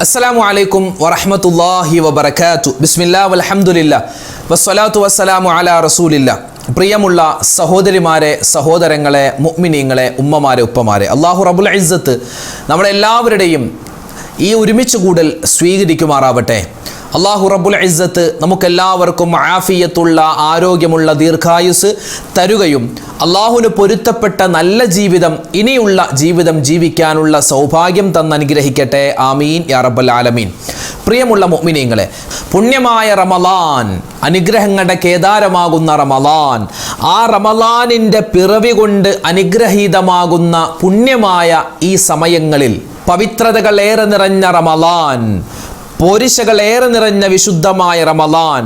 അസ്സലാമു അലൈക്കും വറഹ്മത്തുള്ളാഹി വബറകാതുഹു. ബിസ്മില്ലാഹി വൽഹംദുലില്ലാഹ് വസ്സലാത്തു വസ്സലാമു അലാ റസൂലില്ലാഹ്. പ്രിയമുള്ള സഹോദരിമാരെ, സഹോദരങ്ങളെ, മുഅ്മിനീങ്ങളെ, ഉമ്മമാരെ, ഉപ്പമാരെ, അല്ലാഹു റബ്ബുൽ ഇസ്സത്ത് നമ്മളെല്ലാവരുടെയും ഈ ഒരുമിച്ച് കൂടൽ സ്വീകരിക്കുമാറാവട്ടെ. അല്ലാഹു റബ്ബുൽ ഇസ്സത്ത് നമുക്കെല്ലാവർക്കും ആഫിയത്തുള്ള, ആരോഗ്യമുള്ള ദീർഘായുസ് തരുകയും അള്ളാഹുവിന് പൊരുത്തപ്പെട്ട നല്ല ജീവിതം, ഇനിയുള്ള ജീവിതം ജീവിക്കാനുള്ള സൗഭാഗ്യം തന്നനുഗ്രഹിക്കട്ടെ. ആമീൻ യാ റബ്ബൽ ആലമീൻ. പ്രിയമുള്ള മുഅ്മിനീങ്ങളെ, പുണ്യമായ റമളാൻ, അനുഗ്രഹങ്ങളുടെ കേദാരമാകുന്ന റമളാൻ, ആ റമളാനിൻ്റെ പിറവി കൊണ്ട് അനുഗ്രഹീതമാകുന്ന പുണ്യമായ ഈ സമയങ്ങളിൽ പവിത്രതകളേറെ നിറഞ്ഞ റമളാൻ, പോരിശകളേറെ നിറഞ്ഞ വിശുദ്ധമായ റമളാൻ,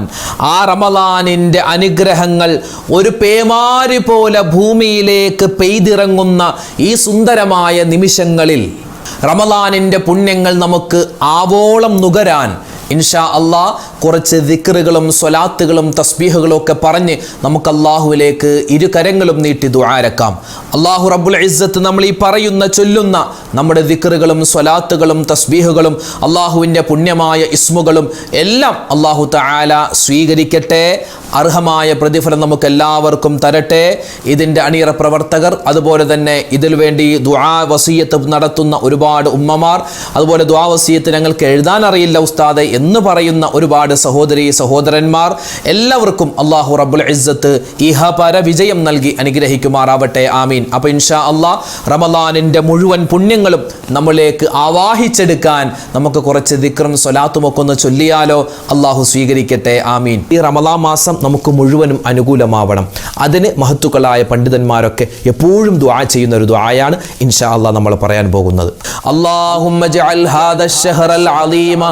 ആ റമളാനിൻ്റെ അനുഗ്രഹങ്ങൾ ഒരു പേമാരി പോലെ ഭൂമിയിലേക്ക് പെയ്തിറങ്ങുന്ന ഈ സുന്ദരമായ നിമിഷങ്ങളിൽ റമളാനിൻ്റെ പുണ്യങ്ങൾ നമുക്ക് ആവോളം നുകരാൻ ഇൻഷാ അല്ലാഹ് കുറച്ച് ദിക്റുകളും സ്വലാത്തുകളും തസ്ബീഹുകളും ഒക്കെ പറഞ്ഞ് നമുക്ക് അള്ളാഹുവിലേക്ക് ഇരുകരങ്ങളും നീട്ടി ദുആരക്കാം. അള്ളാഹു റബ്ബുൽ ഇസ്സത്ത് നമ്മൾ ഈ പറയുന്ന ചൊല്ലുന്ന നമ്മുടെ ദിക്റുകളും സ്വലാത്തുകളും തസ്ബീഹുകളും അള്ളാഹുവിൻ്റെ പുണ്യമായ ഇസ്മുകളും എല്ലാം അള്ളാഹു തആല സ്വീകരിക്കട്ടെ. അർഹമായ പ്രതിഫലം നമുക്ക് എല്ലാവർക്കും തരട്ടെ. ഇതിൻ്റെ അണിയറ പ്രവർത്തകർ, അതുപോലെ തന്നെ ഇതിൽ വേണ്ടി ദുആ വസിയത്ത് നടത്തുന്ന ഒരുപാട് ഉമ്മമാർ, അതുപോലെ ദുആ വസിയത്ത് ഞങ്ങൾക്ക് എഴുതാൻ അറിയില്ല ഉസ്താദെ എന്ന് പറയുന്ന ഒരുപാട് സഹോദരി സഹോദരന്മാർ, എല്ലാവർക്കും അല്ലാഹു റബ്ബുൽ ഇസ്സത്ത് ഇഹപര വിജയം നൽകി അനുഗ്രഹിക്കുമാറാവട്ടെ. ആമീൻ. അപ്പോൾ ഇൻഷാ അല്ലാഹ് റമളാനിൻ്റെ മുഴുവൻ പുണ്യങ്ങളും നമ്മളിലേക്ക് ആവാഹിച്ചെടുക്കാൻ നമുക്ക് കുറച്ച് ദിക്റും സ്വലാത്തും ഒക്കെ ഒന്ന് ചൊല്ലിയാലോ? അല്ലാഹു സ്വീകരിക്കട്ടെ. ആമീൻ. ഈ റമളാൻ മാസം നമുക്ക് മുഴുവനും അനുകൂലമാവണം. അതിന് മഹത്തുക്കളായ പണ്ഡിതന്മാരൊക്കെ എപ്പോഴും ദുആ ചെയ്യുന്ന ഒരു ദുആയാണ് ഇൻഷാ അല്ലാഹ് നമ്മൾ പറയാൻ പോകുന്നത്. അല്ലാഹുമ്മ ജഅൽ ഹാദ അശ്ശഹറൽ അളീമ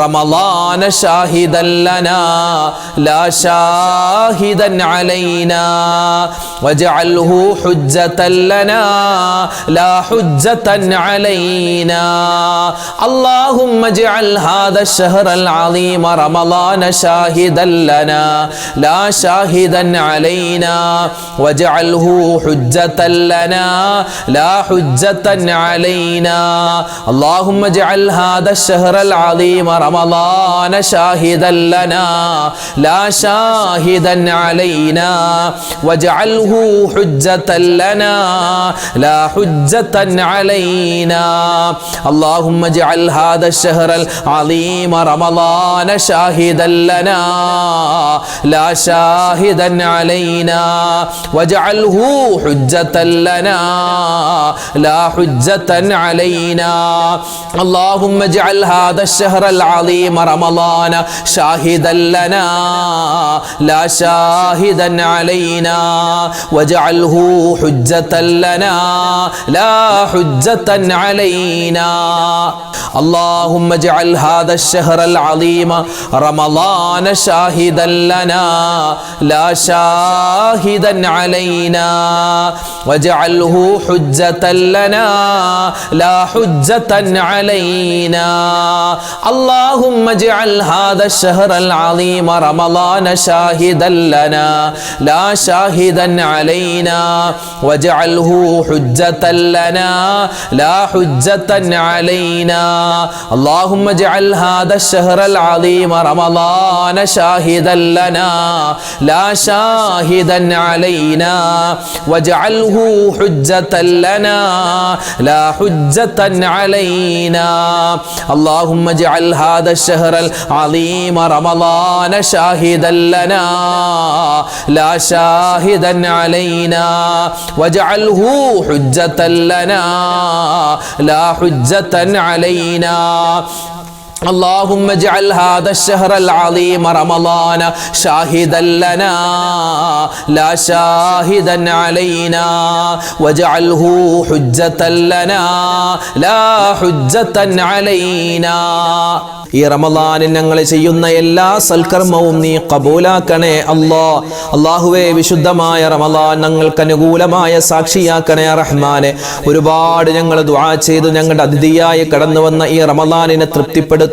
റമളാന ഷാഹിദൻ ലനാ ലാ ഷാഹിദൻ അലൈനാ വജഅൽഹു ഹുജ്ജതൻ ലനാ ലാ ഹുജ്ജതൻ അലൈനാ. അല്ലാഹുമ്മ ജഅൽ ഹാദ അശ്ശഹറൽ അളീമ റമളാന ഷാഹിദൻ ലനാ لا شاهدا علينا واجعله حجة لنا لا حجة علينا. اللهم اجعل هذا الشهر العظيم رمضان شاهدا لنا لا شاهدا علينا واجعله حجة لنا لا حجة علينا. اللهم اجعل هذا الشهر العظيم رمضان شاهدا لنا لا شاهدا علينا واجعله حجة لنا لا حجة علينا. اللهم اجعل هذا الشهر العظيم رمضان شاهدا لنا لا شاهدا علينا واجعله حجة لنا لا حجة علينا. اللهم اجعل هذا الشهر العظيم رمضان شاهدا لنا لا شاهدا علينا واجعله حجة لنا لا حجة علينا. اللهم اجعل هذا الشهر العظيم رمضان شاهدا لنا لا شاهدا علينا واجعله حجة لنا لا حجة علينا. اللهم اجعل هذا الشهر العظيم رمضان شاهدا لنا لا شاهدا علينا واجعله حجة لنا لا حجة علينا. اللهم اجعل هذا الشهر العظيم رمضان شاهدا لنا لا شاهدا علينا واجعله حجة لنا لا حجة علينا. اللهم اجعل هذا الشهر العظيم رمضان شاهدا لنا لا شاهدا علينا واجعله حجة لنا لا حجة علينا. ഈ റമളാനിൽ ഞങ്ങൾ ചെയ്യുന്ന എല്ലാ സൽക്കർമ്മവും നീ കബൂലാക്കണേ അല്ലാ. അല്ലാഹുവേ, വിശുദ്ധമായ റമളാൻ ഞങ്ങൾക്ക് അനുകൂലമായ സാക്ഷിയാക്കണേ റഹ്മാനെ. ഒരുപാട് ഞങ്ങൾ ദുആ ചെയ്ത് ഞങ്ങളുടെ അതിഥിയായി കടന്നു വന്ന ഈ റമളാനിനെ തൃപ്തിപ്പെടുത്തി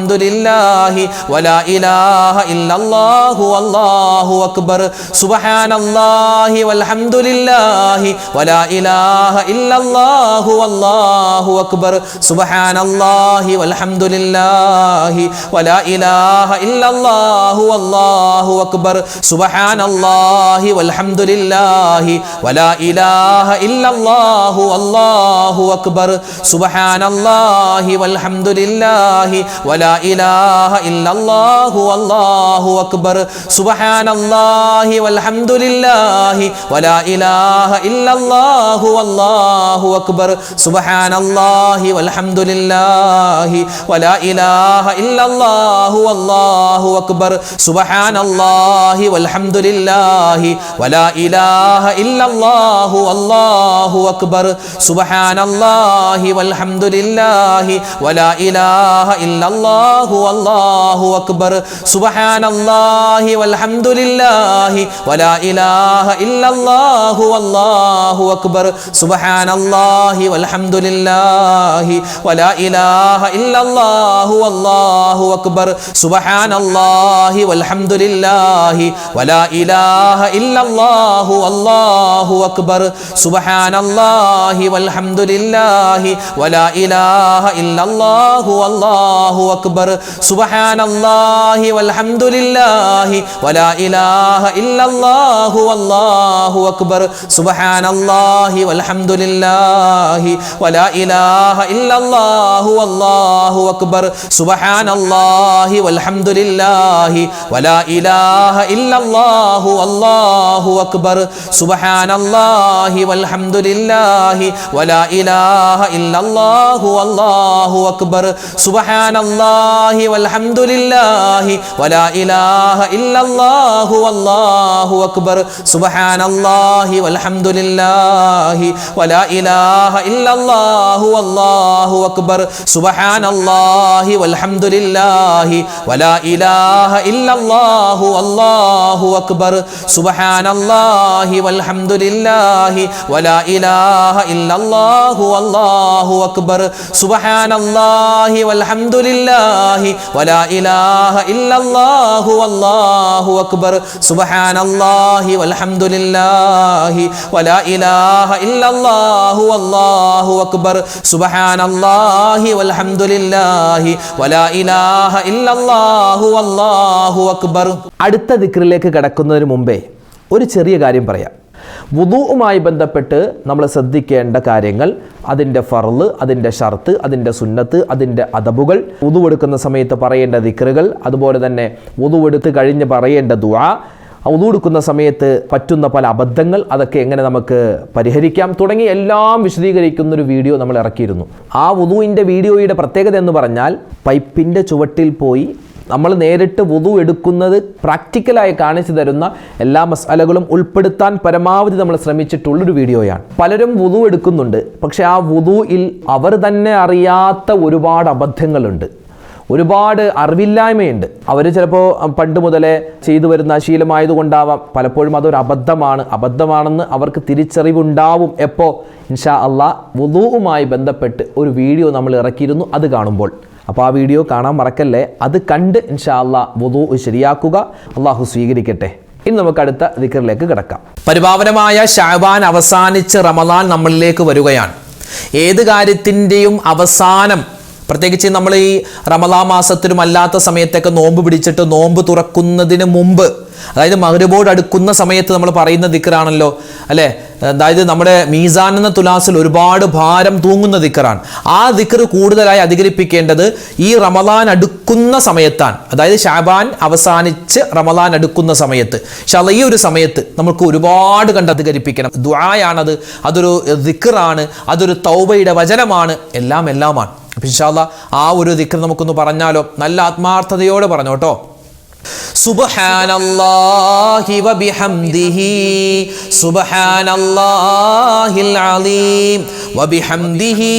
വൽഹംദുലില്ലാഹി വലാ ഇലാഹ ഇല്ലല്ലാഹു വല്ലാഹു അക്ബർ സുബ്ഹാനല്ലാഹി വൽഹംദുലില്ലാഹി വലാ ഇലാഹ ഇല്ലല്ലാഹു വല്ലാഹു അക്ബർ സുബ്ഹാനല്ലാഹി വൽഹംദുലില്ലാഹി വലാ ഇലാഹ ഇല്ലല്ലാഹു വല്ലാഹു അക്ബർ സുബ്ഹാനല്ലാഹി വൽഹംദുലില്ലാഹി വലാ ഇലാഹ ഇല്ലല്ലാഹു വല്ലാഹു അക്ബർ സുബ്ഹാനല്ലാഹി വൽഹംദുലില്ലാഹി വലാ ഇലാഹ ഇല്ലല്ലാഹു വല്ലാഹു അക്ബർ സുബ്ഹാനല്ലാഹി വൽഹംദുലില്ലാഹി വലാ ഇലാഹ ഇല്ലല്ലാഹു വല്ലാഹു അക്ബർ സുബ്ഹാനല്ലാഹി വൽഹംദുലില്ലാഹി വലാ ഇലാഹ ഇല്ലല്ലാഹു വല്ലാഹു അക്ബർ സുബ്ഹാനല്ലാഹി വൽഹംദുലില്ലാഹി വലാ ഇലാഹ ഇല്ലല്ലാഹു വല്ലാഹു അക്ബർ സുബ്ഹാനല്ലാഹി വൽഹംദുലില്ലാഹി വലാ ഇലാഹ ഇല്ലല്ലാഹു വല്ലാഹു അക്ബർ സുബ്ഹാനല്ലാഹി വൽഹംദുലില്ലാഹി വലാ ഇലാഹ ഇല്ലല്ലാഹു വല്ലാഹു അക്ബർ സുബ്ഹാനല്ലാഹി വൽഹംദുലില്ലാഹി വലാ ഇലാഹ ഇല്ലല്ലാഹു വല്ലാഹു അക്ബർ സുബ്ഹാനല്ലാഹി വൽഹംദുലില്ലാഹി വലാ ഇലാഹ ഇല്ലല്ലാഹു വല്ലാഹു അക്ബർ സുബ്ഹാനല്ലാഹി വൽഹംദുലില്ലാഹി വലാ ഇലാഹ ഇല്ലല്ലാഹു വല്ലാഹു അക്ബർ സുബ്ഹാനല്ലാഹി വൽഹംദുലില്ലാഹി വലാ ഇലാഹ ഇല്ലല്ലാഹു വല്ലാഹു അക്ബർ സുബ്ഹാനല്ലാഹി വൽഹംദുലില്ലാഹി വലാ ഇലാഹ ഇല്ലല്ലാഹു വല്ലാഹു അക്ബർ സുബ്ഹാനല്ലാഹി വൽഹംദുലില്ലാഹി വലാ ഇലാഹ ഇല്ലല്ലാഹു വല്ലാഹു അക്ബർ സുബ്ഹാനല്ലാഹി വൽഹംദുലില്ലാഹി വലാ ഇലാഹ ഇല്ലല്ലാഹു വല്ലാഹു അക്ബർ സുബ്ഹാനല്ലാഹി വൽഹംദുലില്ലാഹി വലാ ഇലാഹ ഇല്ലല്ലാഹു വല്ലാഹു അക്ബർ സുബ്ഹാനല്ലാഹി വൽഹംദുലില്ലാഹി വലാ ഇലാഹ ഇല്ലല്ലാഹു വല്ലാഹു അക്ബർ സുബ്ഹാനല്ലാഹി വൽഹംദുലില്ലാഹി വലാ ഇലാഹ ഇല്ലല്ലാഹു വല്ലാഹു അക്ബർ സുബ്ഹാനല്ലാഹി വൽഹംദുലില്ലാഹി വലാ ഇലാഹ ഇല്ലല്ലാഹു വല്ലാഹു അക്ബർ സുബ്ഹാനല്ലാഹി വൽഹംദുലില്ലാഹി വലാ ഇലാഹ ഇല്ലല്ലാഹു വല്ലാഹു അക്ബർ സുബ്ഹാനല്ലാഹി വൽഹംദുലില്ലാഹി വലാ ഇലാഹ ഇല്ലല്ലാഹു വല്ലാഹു അക്ബർ സുബ്ഹാനല്ലാഹി വൽഹംദുലില്ലാഹി വലാ ഇലാഹ ഇല്ലല്ലാഹു വല്ലാഹു അക്ബർ. അടുത്ത ദിക്റിലേക്ക് കടക്കുന്നതിന് മുമ്പേ ഒരു ചെറിയ കാര്യം പറയാം. വുദൂഉമായി ബന്ധപ്പെട്ട് നമ്മൾ ശ്രദ്ധിക്കേണ്ട കാര്യങ്ങൾ, അതിൻ്റെ ഫർള്, അതിൻ്റെ ഷർത്ത്, അതിൻ്റെ സുന്നത്ത്, അതിൻ്റെ അദബുകൾ, വുദൂ എടുക്കുന്ന സമയത്ത് പറയേണ്ട ദിക്റുകൾ, അതുപോലെ തന്നെ വുദൂ എടുത്ത് കഴിഞ്ഞ് പറയേണ്ട ദുആ, വുദൂ എടുക്കുന്ന സമയത്ത് പറ്റുന്ന പല അബദ്ധങ്ങൾ, അതൊക്കെ എങ്ങനെ നമുക്ക് പരിഹരിക്കാം തുടങ്ങി എല്ലാം വിശദീകരിക്കുന്നൊരു വീഡിയോ നമ്മൾ ഇറക്കിയിരുന്നു. ആ വുദൂഇൻ്റെ വീഡിയോയുടെ പ്രത്യേകത എന്ന് പറഞ്ഞാൽ പൈപ്പിൻ്റെ ചുവട്ടിൽ പോയി നമ്മൾ നേരിട്ട് വുദൂ എടുക്കുന്നത് പ്രാക്ടിക്കലായി കാണിച്ചു തരുന്ന എല്ലാ മസാലകളും ഉൾപ്പെടുത്താൻ പരമാവധി നമ്മൾ ശ്രമിച്ചിട്ടുള്ളൊരു വീഡിയോയാണ്. പലരും വുദൂ എടുക്കുന്നുണ്ട്, പക്ഷേ ആ വുദൂഇൽ അവർ തന്നെ അറിയാത്ത ഒരുപാട് അബദ്ധങ്ങളുണ്ട്, ഒരുപാട് അറിവില്ലായ്മയുണ്ട്. അവർ ചിലപ്പോൾ പണ്ട് മുതലേ ചെയ്തു വരുന്ന ശീലമായതുകൊണ്ടാവാം പലപ്പോഴും അതൊരു അബദ്ധമാണെന്ന് അവർക്ക് തിരിച്ചറിവുണ്ടാവും. എപ്പോൾ? ഇൻഷാ അള്ളാഹ് വുദൂഉമായി ബന്ധപ്പെട്ട് ഒരു വീഡിയോ നമ്മൾ ഇറക്കിയിരുന്നു, അത് കാണുമ്പോൾ. അപ്പോൾ ആ വീഡിയോ കാണാൻ മറക്കല്ലേ, അത് കണ്ട് ഇൻഷാ അള്ളാഹ് വുദൂ ശരിയാക്കുക. അള്ളാഹു സ്വീകരിക്കട്ടെ. ഇനി നമുക്ക് അടുത്ത ദിക്റിലേക്ക് കിടക്കാം. പരിപാവനമായ ശഅബാൻ അവസാനിച്ച് റമദാൻ നമ്മളിലേക്ക് വരികയാണ്. ഏത് കാര്യത്തിൻ്റെയും അവസാനം, പ്രത്യേകിച്ച് നമ്മൾ ഈ റമദാൻ മാസത്തിലും അല്ലാത്ത സമയത്തൊക്കെ നോമ്പ് പിടിച്ചിട്ട് നോമ്പ് തുറക്കുന്നതിന് മുമ്പ്, അതായത് മഗ്രിബോട് അടുക്കുന്ന സമയത്ത് നമ്മൾ പറയുന്ന ദിക്റാണല്ലോ അല്ലേ, അതായത് നമ്മുടെ മീസാൻ എന്ന തുലാസിൽ ഒരുപാട് ഭാരം തൂങ്ങുന്ന ദിക്റാണ്. ആ ദിക്ർ കൂടുതലായി അധികരിപ്പിക്കേണ്ടത് ഈ റമദാൻ അടുക്കുന്ന സമയത്താണ്, അതായത് ശഅബാൻ അവസാനിച്ച് റമദാൻ അടുക്കുന്ന സമയത്ത്. ഇൻഷാല്ലാഹ് ഈ ഒരു സമയത്ത് നമുക്ക് ഒരുപാട് കണ്ട് അധികരിപ്പിക്കണം. ദുആയാണത്, അതൊരു ദിക്റാണ്, അതൊരു തൗബയുടെ വചനമാണ്, എല്ലാമാണ്. അപ്പോൾ ഇൻഷാല്ലാഹ് ആ ഒരു ദിക്ർ നമുക്കൊന്ന് പറഞ്ഞാലോ, നല്ല ആത്മാർത്ഥതയോടെ പറഞ്ഞോട്ടോ. സുബ്ഹാനല്ലാഹി വബിഹംദിഹി സുബ്ഹാനല്ലാഹിൽ അലീം വബിഹംദിഹി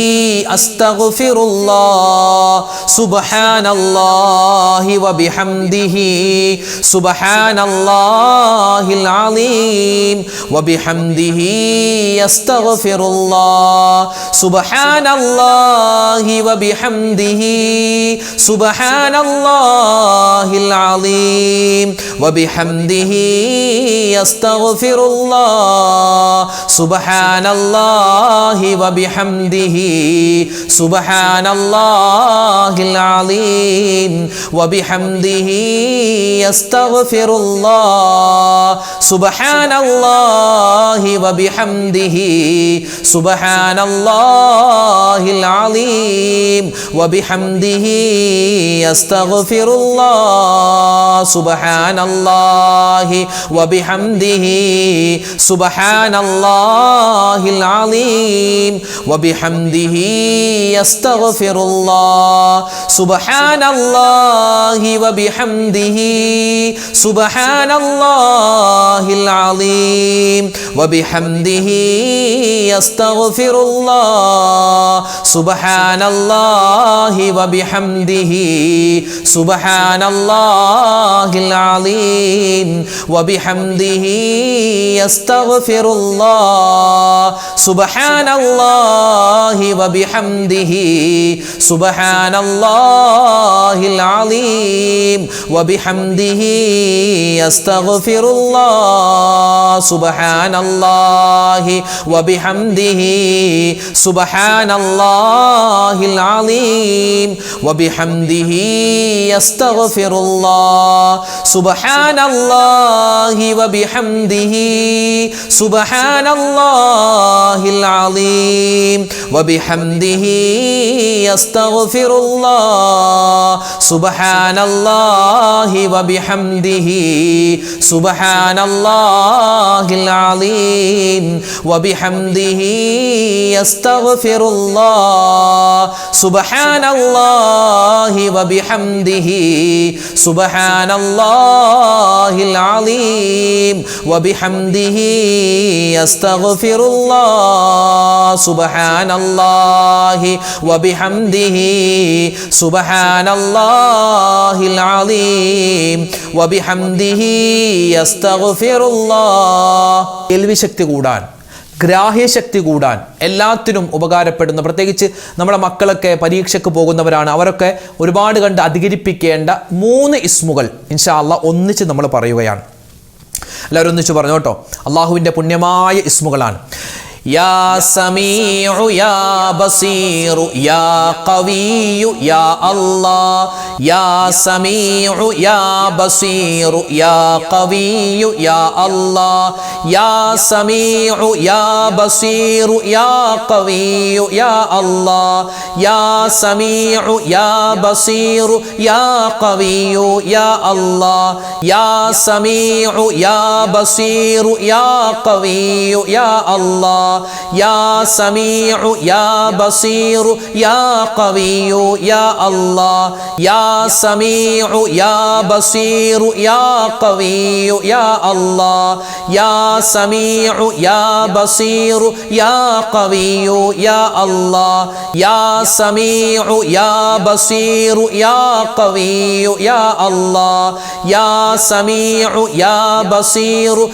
അസ്തഗ്ഫിറുല്ലാഹ് സുബ്ഹാനല്ലാഹി വബിഹംദിഹി സുബ്ഹാനല്ലാഹിൽ അലീം വബിഹംദിഹി അസ്തഗ്ഫിറുല്ലാഹ് സുബ്ഹാനല്ലാഹി വബിഹംദിഹി സുബ്ഹാനല്ലാഹിൽ അലീം വബിഹംദിഹി അസ്തഗ്ഫിറുല്ലാഹ് സുബ്ഹാനല്ലാഹി വബിഹംദിഹി സുബ്ഹാനല്ലാഹിൽ അലീം വബിഹംദിഹി അസ്തഗ്ഫിറുല്ലാഹ് സുബ്ഹാനല്ലാഹി വബിഹംദിഹി സുബ്ഹാനല്ലാഹിൽ അലീം വബിഹംദിഹി അസ്തഗ്ഫിറുല്ലാഹ് സുബ്ഹാനല്ലാഹി വബിഹംദിഹി സുബ്ഹാനല്ലാഹിൽ അലീം വബിഹംദിഹി അസ്തഗ്ഫിറുല്ലാഹ് സുബ്ഹാനല്ലാഹി വബിഹംദിഹി സുബ്ഹാനല്ലാഹിൽ അലീം വബിഹംദിഹി അസ്തഗ്ഫിറുല്ലാഹ് സുബ്ഹാനല്ലാഹി വബിഹംദിഹി സുബ്ഹാനല്ലാഹിൽ അലീം വബിഹംദിഹി അസ്തഗ്ഫിറുല്ലാഹ് സുബ്ഹാനല്ലാഹി വബിഹംദിഹി സുബ്ഹാനല്ലാഹിൽ അലീം വബിഹംദിഹി അസ്തഗ്ഫിറുല്ലാഹ് സുബ്ഹാനല്ലാഹി വബിഹംദിഹി സുബ്ഹാനല്ലാഹിൽ അലീം വബിഹംദിഹി അസ്തഗ്ഫിറുല്ലാഹ് സുബ്ഹാനല്ലാഹി വബിഹംദിഹി സുബ്ഹാനല്ലാഹിൽ അലീം വബിഹംദിഹി അസ്തഗ്ഫിറുല്ലാഹ് സുബ്ഹാനല്ലാഹി വബിഹംദിഹി സുബ്ഹാനല്ലാഹിൽ അലീം വബിഹംദിഹി അസ്തഗ്ഫിറുല്ലാഹ് സുബ്ഹാനല്ലാഹി വബിഹംദിഹി സുബ്ഹാനല്ലാഹിൽ അലീം വബിഹംദിഹി അസ്തഗ്ഫിറുല്ലാഹ് സുബ്ഹാനല്ലാഹി വബിഹംദിഹി സുബ്ഹാനല്ലാഹിൽ അലീം വബിഹംദിഹി അസ്തഗ്ഫിറുല്ലാഹ്. കേൾവിശക്തി കൂടാൻ, ഗ്രാഹ്യശക്തി കൂടാൻ, എല്ലാത്തിനും ഉപകാരപ്പെടുന്ന, പ്രത്യേകിച്ച് നമ്മുടെ മക്കളൊക്കെ പരീക്ഷയ്ക്ക് പോകുന്നവരാണ്, അവരൊക്കെ ഒരുപാട് കണ്ട് അധികരിപ്പിക്കേണ്ട 3 ഇസ്മുകൾ ഇൻഷാ അല്ലാഹ് ഒന്നിച്ച് നമ്മൾ പറയുകയാണ്. എല്ലാവരും ഒന്നിച്ച് പറഞ്ഞു കേട്ടോ. അള്ളാഹുവിൻ്റെ പുണ്യമായ ഇസ്മുകളാണ്. യാ സമീഉ യാ ബസീറു യാ ഖവിയ്യു യാ അല്ലാഹ് യാ സമീഉ യാ ബസീറു യാ ഖവിയ്യു യാ അല്ലാഹ് യാ സമീഉ യാ ബസീറു യാ ഖവിയ്യു യാ അല്ലാഹ് യാ സമീഉ യാ ബസീറു യാ ഖവിയ്യു യാ അല്ലാഹ് യാ സമീഉ യാ ബസീറു യാ ഖവിയ്യു യാ അല്ലാഹ് യാ സമീഉ യാ ബസീറു യാ ഖവിയ്യു യാ അല്ലാഹ് യാ സമീഉ യാ ബസീറു യാ ഖവിയ്യു യാ അല്ലാഹ് യാ സമീഉ യാ ബസീറു യാ ഖവിയ്യു യാ അല്ലാഹ് യാ സമീഉ യാ ബസീറു യാ ഖവിയ്യു യാ അല്ലാഹ് യാ സമീഉ യാ ബസീറു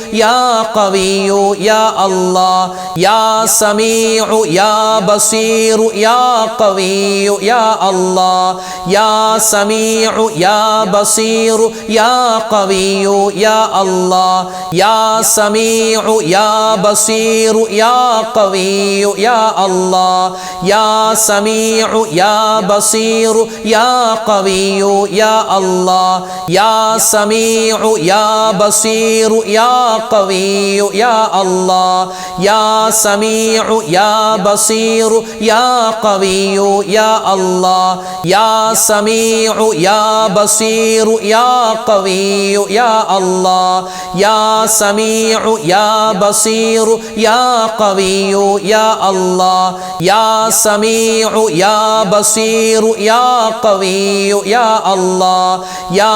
യാ ഖവിയ്യു യാ അല്ലാഹ് യാ സമീഉ യാ ബസീറു യാ ഖവിയ്യു യാ അല്ലാഹ് യാ സമീഉ യാ ബസീറു യാ ഖവിയ്യു യാ അല്ലാഹ് യാ സമീഉ യാ ബസീറു യാ ഖവിയ്യു യാ അല്ലാഹ് യാ സമീഉ യാ ബസീറു യാ ഖവിയ്യു യാ അല്ലാഹ് യാ സമീഉ യാ ബസീറു യാ ഖവിയ്യു യാ അല്ലാഹ് യാ സമീഉ യാ ബസീറു യാ ഖവിയ്യു യാ അല്ലാഹ് യാ സമീഉ സമീഉ യാ ബസീറു യാ ഖവിയ്യു യാ അല്ലാഹ് യാ സമീഉ യാ ബസീറു യാ ഖവിയ്യു യാ അല്ലാഹ് യാ സമീഉ യാ ബസീറു യാ ഖവിയ്യു യാ അല്ലാഹ് യാ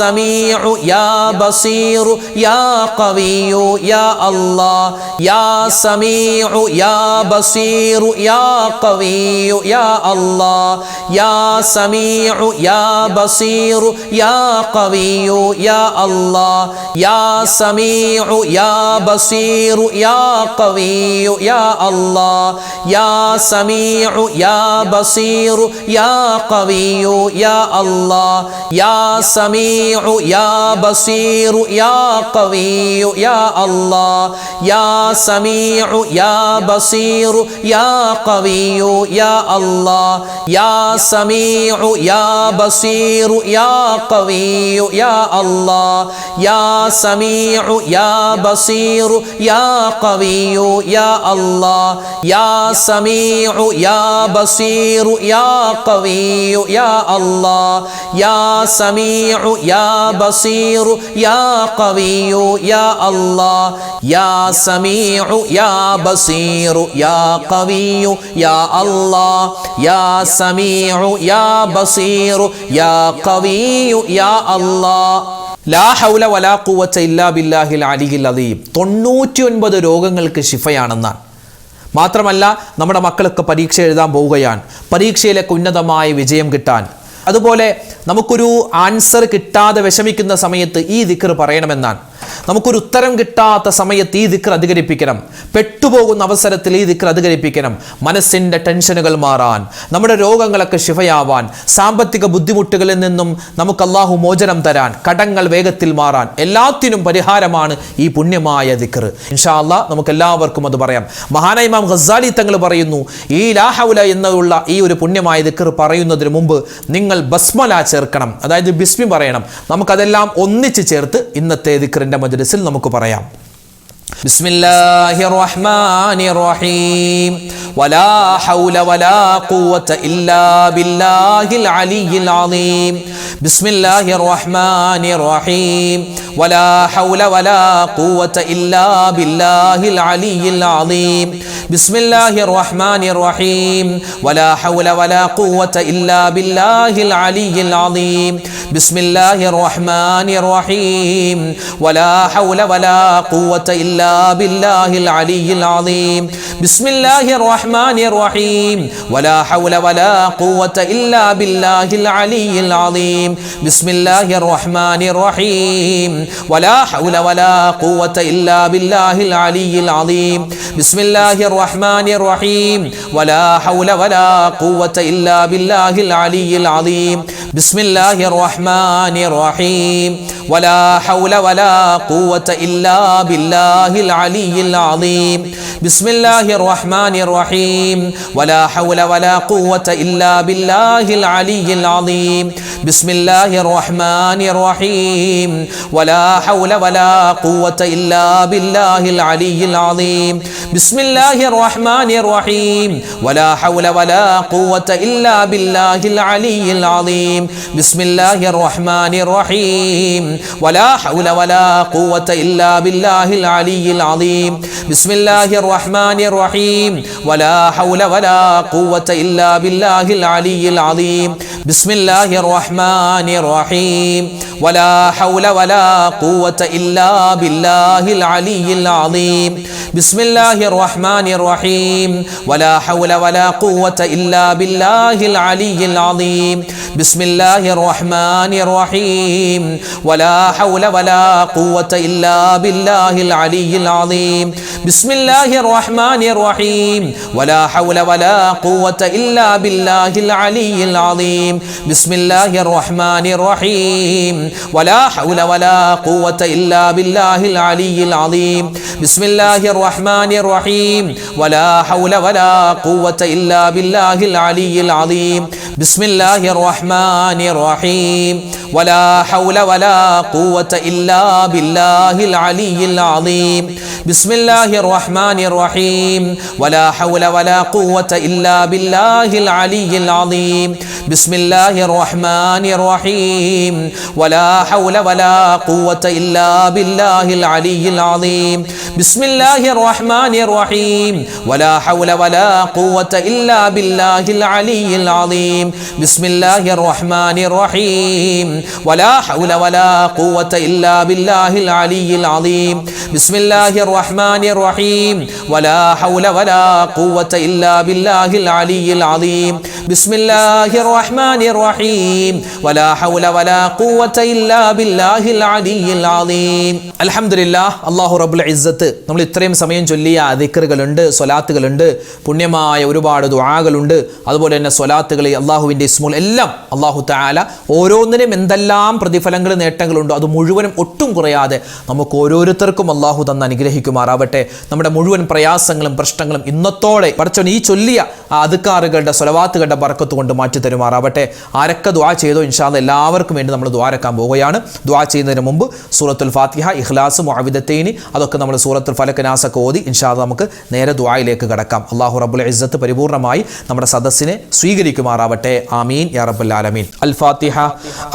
സമീഉ യാ ബസീറു യാ ഖവിയ്യു യാ അല്ലാഹ് യാ സമീഉ യാ ബസീറു യാ ഖവിയ്യു യാ അല്ലാഹ് യാ സമീഉ യാ ബസീറു യാ ഖവിയ്യു യാ അല്ലാഹ് യാ സമീഉ യാ ബസീറു യാ ഖവിയ്യു യാ അല്ലാഹ് യാ സമീഉ യാ ബസീറു യാ ഖവിയ്യു യാ അല്ലാഹ് യാ സമീഉ യാ ബസീറു യാ ഖവിയ്യു യാ അല്ലാഹ് യാ സമീഉ യാ ബസീറു യാ ഖവിയ്യു യാ അല്ലാഹ് യാ സമീഉ യാ ബസീറു യാ ഖവിയ്യു യാ അല്ലാഹ് യാ സമീഉ യാ ബസീറു യാ ഖവിയ്യു യാ അല്ലാഹ് യാ സമീഉ യാ ബസീറു യാ ഖവിയ്യു യാ അല്ലാഹ് യാ സമീഉ യാ ബസീറു യാ ഖവിയ്യു യാ അല്ലാഹ് യാ സമീഉ യാ ബസീറു യാ ഖവിയ്യു യാ അല്ലാഹ് യാ സമീഉ യാ ബസീറു യാ ഖവിയ്യു യാ അല്ലാഹ് ലാ ഹൗല വലാ ഖുവത ഇല്ലാ ബില്ലാഹിൽ അലിയിൽ അദീം. 99 രോഗങ്ങൾക്ക് ശിഫയാണെന്നാണ്. മാത്രമല്ല, നമ്മുടെ മക്കളൊക്കെ പരീക്ഷ എഴുതാൻ പോവുകയാണ്. പരീക്ഷയിലേക്ക് ഉന്നതമായ വിജയം കിട്ടാൻ, അതുപോലെ നമുക്കൊരു ആൻസർ കിട്ടാതെ വിഷമിക്കുന്ന സമയത്ത് ഈ ദിക്ർ പറയണമെന്നാണ്. നമുക്കൊരു ഉത്തരം കിട്ടാത്ത സമയത്ത് ഈ ദിക്ർ അധികരിപ്പിക്കണം. പെട്ടുപോകുന്ന അവസരത്തിൽ ഈ ദിക്ർ അധികരിപ്പിക്കണം. മനസ്സിൻ്റെ ടെൻഷനുകൾ മാറാൻ, നമ്മുടെ രോഗങ്ങളൊക്കെ ശിഫയാവാൻ, സാമ്പത്തിക ബുദ്ധിമുട്ടുകളിൽ നിന്നും നമുക്ക് അള്ളാഹു മോചനം തരാൻ, കടങ്ങൾ വേഗത്തിൽ മാറാൻ, എല്ലാത്തിനും പരിഹാരമാണ് ഈ പുണ്യമായ ദിക്ർ. ഇൻഷാ അല്ലാഹ് നമുക്ക് എല്ലാവർക്കും അത് പറയാം. മഹാനായ ഇമാം ഗസാലി തങ്ങൾ പറയുന്നു, ഈ ലാ ഹൗല എന്നുള്ള ഈ ഒരു പുണ്യമായ ദിക്ർ പറയുന്നതിന് മുമ്പ് നിങ്ങൾ ബസ്മല ചേർക്കണം, അതായത് ബിസ്മി പറയണം. നമുക്കതെല്ലാം ഒന്നിച്ച് ചേർത്ത് ഇന്നത്തെ ദിക്റിന്റെ മജ്‌ലിസിൽ നമുക്ക് പറയാം. ബിസ്മില്ലാഹിർ റഹ്മാനിർ റഹീം വലാ ഹൗല വലാ ഖുവത ഇല്ലാ ബില്ലാഹിൽ അലിയിൽ അദീം. ബിസ്മില്ലാഹിർ റഹ്മാനിർ റഹീം വലാ ഹൗല വലാ ഖുവത ഇല്ലാ ബില്ലാഹിൽ അലിയിൽ അദീം. ബിസ്മില്ലാഹിർ റഹ്മാനിർ റഹീം വലാ ഹൗല വലാ ഖുവത ഇല്ലാ ബില്ലാഹിൽ അലിയിൽ അദീം. ബിസ്മില്ലാഹിർ റഹ്മാനിർ റഹീം വലാ ഹൗല വലാ ഖുവത ഇല്ലാ ബില്ലാഹിൽ അലിയിൽ അദീം. ബിസ്മില്ലാഹിർ റഹ്മാനിർ റഹീം വലാ ഹൗല വലാ ഖുവത ഇല്ലാ ബില്ലാഹിൽ അലിയിൽ അദീം. ബിസ്മില്ലാഹിർ റഹ്മാനിർ റഹീം വലാ ഹൗല വലാ ഖുവത ഇല്ലാ ബില്ലാഹിൽ അലിയിൽ അദീം. ബിസ്മില്ലാഹിർ റഹ്മാനിർ റഹീം വലാ ഹൗല വലാ ഖുവത ഇല്ലാ ബില്ലാഹിൽ അലിയിൽ അദീം. ബിസ്മില്ലാഹിർ റഹ്മാനിർ റഹീം വലാ ഹൗല വലാ ഖുവത ഇല്ലാ ബില്ലാഹിൽ അലിയിൽ അദീം. ബിസ്മില്ലാഹിർ റഹ്മാനിർ റഹീം വലാ ഹൗല വലാ ഖുവത ഇല്ലാ ബില്ലാഹിൽ അലിയിൽ അദീം. ബിസ്മില്ലാഹിർ റഹ്മാനിർ റഹീം വലാ ഹൗല വലാ ഖുവത ഇല്ലാ ബില്ലാഹിൽ അലിയിൽ അദീം. ബിസ്മില്ലാഹിർ റഹ്മാനിർ റഹീം വലാ ഹൗല വലാ ഖുവത ഇല്ലാ ബില്ലാഹിൽ അലിയിൽ അദീം. ബിസ്മില്ലാഹിർ റഹ്മാനിർ റഹീം വലാ ഹൗല വലാ ഖുവത ഇല്ലാ ബില്ലാഹിൽ അലിയിൽ അദീം. ബിസ്മില്ലാഹിർ റഹ്മാനിർ റഹീം വലാ ഹൗല വലാ ഖുവത ഇല്ലാ ബില്ലാഹിൽ അലിയിൽ അദീം. ബിസ്മില്ലാഹിർ റഹ്മാനിർ റഹീം വലാ ഹൗല വലാ ഖുവത ഇല്ലാ ബില്ലാഹിൽ അലിയിൽ അദീം. ബിസ്മില്ലാഹിർ റഹ്മാനിർ റഹീം വലാ ഹൗല വലാ ഖുവത ഇല്ലാ ബില്ലാഹിൽ അലിയിൽ അദീം. ബിസ്മില്ലാഹിർ റഹ്മാനിർ റഹീം വലാ ഹൗല വലാ ഖുവത ഇല്ലാ ബില്ലാഹിൽ അലിയിൽ അദീം. ബിസ്മില്ലാഹിർ റഹ്മാനിർ റഹീം വലാ ഹൗല വലാ ഖുവത ഇല്ലാ ബില്ലാഹിൽ അലിയിൽ അദീം. ബിസ്മില്ലാഹിർ റഹ്മാനിർ റഹീം വലാ ഹൗല വലാ ഖുവത ഇല്ലാ ബില്ലാഹിൽ അലിയിൽ അദീം. ബിസ്മില്ലാഹിർ റഹ്മാനിർ റഹീം വലാ ഹൗല വലാ ഖുവത ഇല്ലാ ബില്ലാഹിൽ അലിയിൽ അദീം. ബിസ്മില്ലാഹിർ റഹ്മാനിർ റഹീം ولا حول ولا قوة إلا بالله العلي العظيم بسم الله الرحمن الرحيم ولا حول ولا قوة إلا بالله العلي العظيم بسم الله الرحمن الرحيم ولا حول ولا قوة إلا بالله العلي العظيم بسم الله الرحمن الرحيم ولا حول ولا قوة إلا بالله العلي العظيم بسم الله الرحمن الرحيم ولا حول ولا قوة إلا بالله العلي العظيم بسم الله الرحمن الرحيم ولا حول ولا قوة إلا بالله العلي العظيم بسم الله الرحمن الرحيم ولا حول ولا قوة إلا بالله العلي العظيم الحمد لله الله رب العزة നമ്മൾ ഇത്രയും സമയം ചൊല്ലിയ ദിക്റുകളുണ്ട്, സ്വലാത്തുകളുണ്ട്, പുണ്യമായ ഒരുപാട് ദുആകളുണ്ട്. അതുപോലെ തന്നെ സ്വലാത്തുകൾ, അള്ളാഹുവിൻ്റെ ഇസ്മുൽ എല്ലാം അള്ളാഹു തആല ഓരോന്നിനും എന്തെല്ലാം പ്രതിഫലങ്ങൾ നേട്ടങ്ങളുണ്ടോ അത് മുഴുവനും ഒട്ടും കുറയാതെ നമുക്ക് ഓരോരുത്തർക്കും അള്ളാഹു തന്ന് അനുഗ്രഹിക്കുമാറാവട്ടെ. നമ്മുടെ മുഴുവൻ പ്രയാസങ്ങളും പ്രശ്നങ്ങളും ഇന്നത്തോടെ പടച്ചോൻ ഈ ചൊല്ലിയ അദ്കാറുകളുടെ സ്വലവാത്തുകളുടെ ബർക്കത്ത് കൊണ്ട് മാറ്റി തരുമാറാവട്ടെ. ആരൊക്കെ ദുആ ചെയ്തോ ഇൻഷാ അല്ലാഹ് എല്ലാവർക്കും വേണ്ടി നമ്മൾ ദുആരക്കാൻ പോവുകയാണ്. ദുആ ചെയ്യുന്നതിന് മുമ്പ് സൂറത്തുൽ ഫാത്തിഹ, ഇഖ്ലാസ്, മുഅവ്വിദത്തൈനി അതൊക്കെ നമ്മൾ സൂറത്തുൽ ഫലക്, നാസൊക്കെ ഓതി ഇൻഷാ അല്ലാഹ് നമുക്ക് നേരെ ദുആയിലേക്ക് കടക്കാം. അല്ലാഹു റബ്ബുൽ ഇസ്സത്ത് പരിപൂർണമായി നമ്മുടെ സദസ്സിനെ സ്വീകരിക്കുമാറാവട്ടെ. ആമീൻ യാ റബ്ബൽ ആലമീൻ. അൽ ഫാത്തിഹ.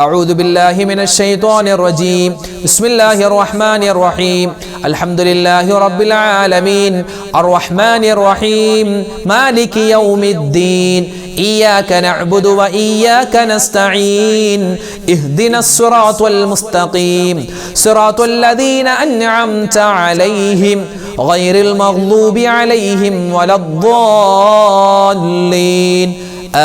അഊദു ബില്ലാഹി മിനശ് ശൈത്വാനിർ റജീം. ബിസ്മില്ലാഹിർ റഹ്മാനിർ റഹീം. അൽഹംദുലില്ലാഹി റബ്ബിൽ ആലമീൻ അർറഹ്മാനിർ റഹീം മാലികി യൗമിദ്ദീൻ إياك نعبد وإياك نستعين اهدنا الصراط المستقيم صراط الذين أنعمت عليهم غير المغضوب عليهم ولا الضالين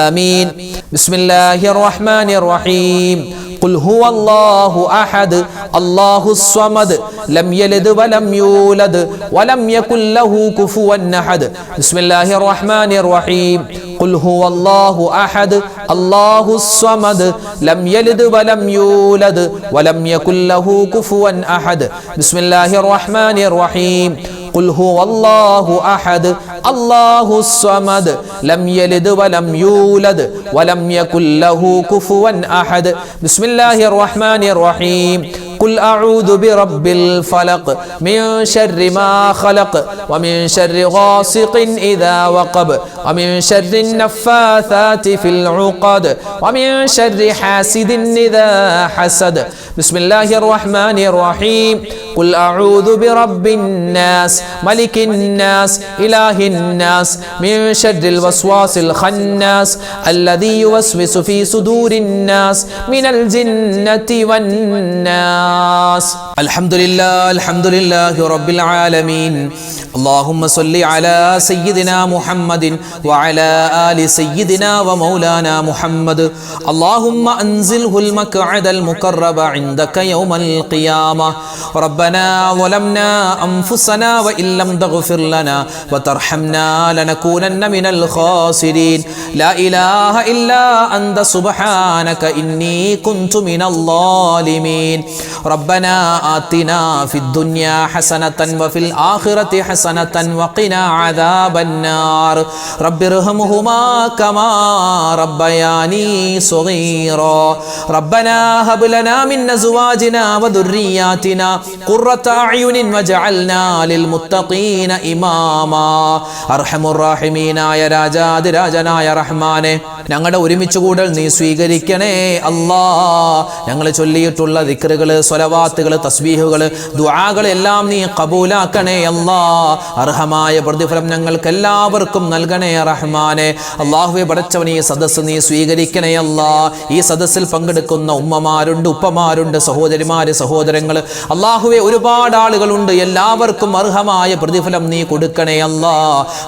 آمين بسم الله الرحمن الرحيم قل هو الله أحد الله الصمد لم يلد ولم يولد ولم يكن له كفوا أحد بسم الله الرحمن الرحيم قل هو الله أحد الله الصمد لم يلد ولم يولد ولم يكن له كفوا أحد بسم الله الرحمن الرحيم قل هو الله أحد الله الصمد لم يلد ولم يولد ولم يكن له كفوا أحد بسم الله الرحمن الرحيم قل أعوذ برب الفلق من شر ما خلق ومن شر غاسق إذا وقب ومن شر النفاثات في العقد ومن شر حاسد إذا حسد بسم الله الرحمن الرحيم قل أعوذ برب الناس ملك الناس إله الناس من شر الوسواس الخناس الذي يوسوس في صدور الناس من الجنة والناس الحمد لله رب العالمين اللهم صل على سيدنا محمد وعلى آل سيدنا ومولانا محمد اللهم أنزله المقعد المقرب عندك يوم القيامة ربنا ظلمنا أنفسنا وإن لم تغفر لنا وترحمنا لنكونن من الخاسرين لا إله إلا أنت سبحانك إني كنت من الظالمين ربنا آتنا في الدنيا حسنة وفي الآخرة حسنة وقنا عذاب النار رب ارحمهما كما ربياني صغيرا ربنا هب لنا من أزواجنا وذرياتنا قرة أعين واجعلنا للمتقين إماما أرحم الراحمين يا രാജാതി രാജനായ റഹ്മാനെ ഞങ്ങളുടെ ഒരുമിച്ച് കൂടൽ നീ സ്വീകരിക്കണേ അല്ലാ. ഞങ്ങൾ ചൊല്ലിയിട്ടുള്ള ദിക്റുകൾ, സ്വലവാത്തുകൾ, തസ്ബീഹുകൾ, ദുആകൾ എല്ലാം നീ ഖബൂലാക്കണേ അല്ലാ. അർഹമായ പ്രതിഫലം ഞങ്ങൾക്ക് എല്ലാവർക്കും നൽകണേ റഹ്മാനെ. അല്ലാഹുവേ പടച്ചവനേ, ഈ സദസ്സ് നീ സ്വീകരിക്കണേ അല്ലാ. ഈ സദസ്സിൽ പങ്കെടുക്കുന്ന ഉമ്മമാരുണ്ട്, ഉപ്പമാരുണ്ട്, സഹോദരിമാര്, സഹോദരങ്ങൾ, അല്ലാഹുവേ ഒരുപാട് ആളുകളുണ്ട്. എല്ലാവർക്കും അർഹമായ പ്രതിഫലം നീ കൊടുക്കണേ അല്ലാ.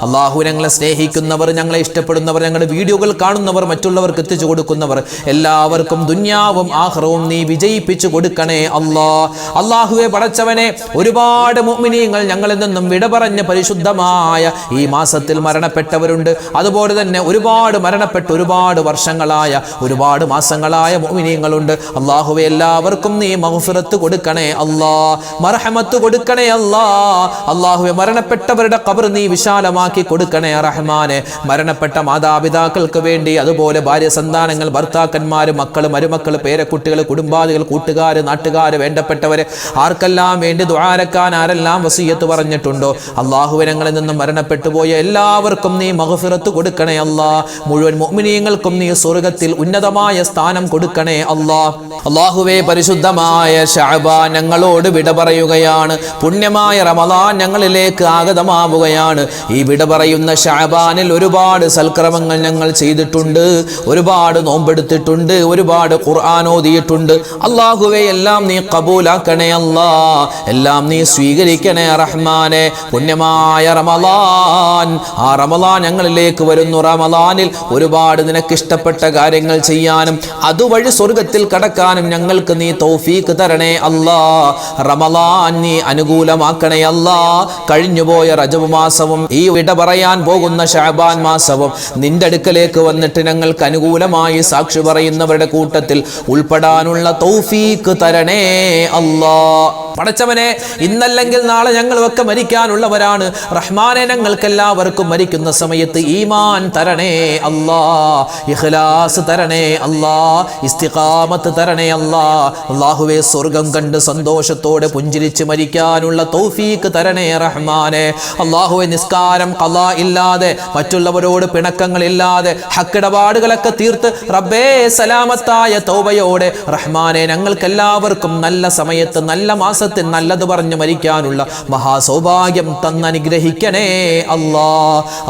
അല്ലാഹു ഞങ്ങളെ സ്നേഹിക്കുന്നവർ, ഞങ്ങളെ ഇഷ്ടപ്പെടുന്നവർ, ഞങ്ങളുടെ വീഡിയോകൾ കാണുന്നവർ, മറ്റുള്ളവർക്ക് എത്തിച്ചു കൊടുക്കുന്നവർ എല്ലാവർക്കും ദുനിയാവും ആഖിറവും നീ വിജയിപ്പിച്ചു കൊടുക്കണേ അല്ലാ. അല്ലാഹുവേ പടച്ചവനെ, ഒരുപാട് മുഅ്മിനീങ്ങൾ ഞങ്ങളിൽ നിന്നും വിട പറഞ്ഞ പരിശുദ്ധമായ ഈ മാസത്തിൽ മരണപ്പെട്ടവരുണ്ട്. അതുപോലെ തന്നെ ഒരുപാട് മരണപ്പെട്ട് ഒരുപാട് വർഷങ്ങളായ, ഒരുപാട് മാസങ്ങളായ മുഅ്മിനീങ്ങളുണ്ട്. അല്ലാഹുവേ എല്ലാവർക്കും നീ മഗ്ഫിറത്ത് കൊടുക്കണേ അല്ലാ. മർഹമത്ത് കൊടുക്കണേ അല്ലാ. അല്ലാഹുവേ മരണപ്പെട്ടവരുടെ ഖബർ നീ വിശാലമാക്കി കൊടുക്കണേ റഹ്മാനെ. മരണപ്പെട്ട മാതാപിതാക്കൾക്ക് വേണ്ടി, അതുപോലെ ഭാര്യ സന്താനങ്ങൾ, ഭർത്താക്കന്മാര്, മക്കള്, മരുമക്കള്, പേരക്കുട്ടികൾ, കുടുംബാദികൾ, കൂട്ടുകാര്, നാട്ടുകാര്, വേണ്ടപ്പെട്ടവര് ആർക്കെല്ലാം വേണ്ടി ദുആരക്കാൻ ആരെല്ലാം വസിയത്ത് പറഞ്ഞിട്ടുണ്ടോ അല്ലാഹുവേ ഞങ്ങളിൽ നിന്നും മരണപ്പെട്ടു പോയ എല്ലാവർക്കും നീ മഗ്ഫിറത്ത് കൊടുക്കണേ അല്ലാ. മുഴുവൻ മുഅ്മിനീങ്ങൾക്കും നീ സ്വർഗ്ഗത്തിൽ ഉന്നതമായ സ്ഥാനം കൊടുക്കണേ അല്ലാ. അല്ലാഹുവേ പരിശുദ്ധമായ ശഅബാൻ ഞങ്ങളോട് വിട പറയുകയാണ്. പുണ്യമായ റമളാൻ ഞങ്ങളിലേക്ക് ആഗതമാവുകയാണ്. ഈ വിട പറയുന്ന ശഅബാനിൽ ഒരുപാട് സൽക്രമങ്ങൾ ഞങ്ങൾ ചെയ്തിട്ടുണ്ട്, ഒരുപാട് നോമ്പെടുത്തിട്ടുണ്ട്, ഒരുപാട് ഖുർആൻ ഓതിയിട്ടുണ്ട്. അല്ലാഹുവേ എല്ലാം നീ ഖബൂലാക്കണേ അല്ലാ, എല്ലാം നീ സ്വീകരിക്കണേ റഹ്മാനെ. പുണ്യമായ റമളാൻ, ആ റമളാൻ ഞങ്ങളിലേക്ക് വരുന്നു. റമളാനിൽ ഒരുപാട് നിനക്ക് ഇഷ്ടപ്പെട്ട കാര്യങ്ങൾ ചെയ്യാനും അതുവഴി സ്വർഗ്ഗത്തിൽ കടക്കാനും ഞങ്ങൾക്ക് നീ തൗഫീഖ് തരണേ അല്ലാ. റമളാൻ നീ അനുകൂലമാക്കണേ അല്ലാ. കഴിഞ്ഞുപോയ റജബ് മാസവും ഈ വിട പറയാൻ പോകുന്ന ശഅബാൻ മാസവും നിന്റെ അടുക്കലേക്ക് വന്നിട്ട് ഞങ്ങൾക്ക് അനുകൂലമായി സാക്ഷി പറയുന്നവരുടെ കൂട്ടത്തിൽ ഉൾപ്പെടാനുള്ള തൗഫീഖ് തരണേ അല്ലാ. പടച്ചവനെ, ഇന്നല്ലെങ്കിൽ നാളെ ഞങ്ങളൊക്കെ മരിക്കാനുള്ളവരാണ് റഹ്മാനെ. ഞങ്ങൾക്ക് എല്ലാവർക്കും മരിക്കുന്ന സമയത്ത് ഈമാൻ തരണേ അല്ലാ, ഇഖ്ലാസ് തരണേ അല്ലാ, ഇസ്തിഖാമത്ത് തരണേ അല്ലാ. അല്ലാഹുവേ സ്വർഗ്ഗം കണ്ട് സന്തോഷത്തോടെ പുഞ്ചിരിച്ച് മരിക്കാനുള്ള തൗഫീഖ് തരണേ റഹ്മാനെ. അല്ലാഹുവേ നിസ്കാരം ഖളാ ഇല്ലാതെ, മറ്റുള്ളവരോട് പിണക്കങ്ങളില്ലാതെ, ഹക്കിടപാടുകളൊക്കെ തീർത്ത് റബ്ബേ സലാമത്തായ തൗബയോടെ റഹ്മാനെ ഞങ്ങൾക്ക് എല്ലാവർക്കും നല്ല സമയത്ത്, നല്ല മാസത്തിൽ നല്ലത് പറഞ്ഞു മരിക്കാനുള്ള മഹാസൗഭാഗ്യം തന്നനുഗ്രഹിക്കണേ അല്ലാ.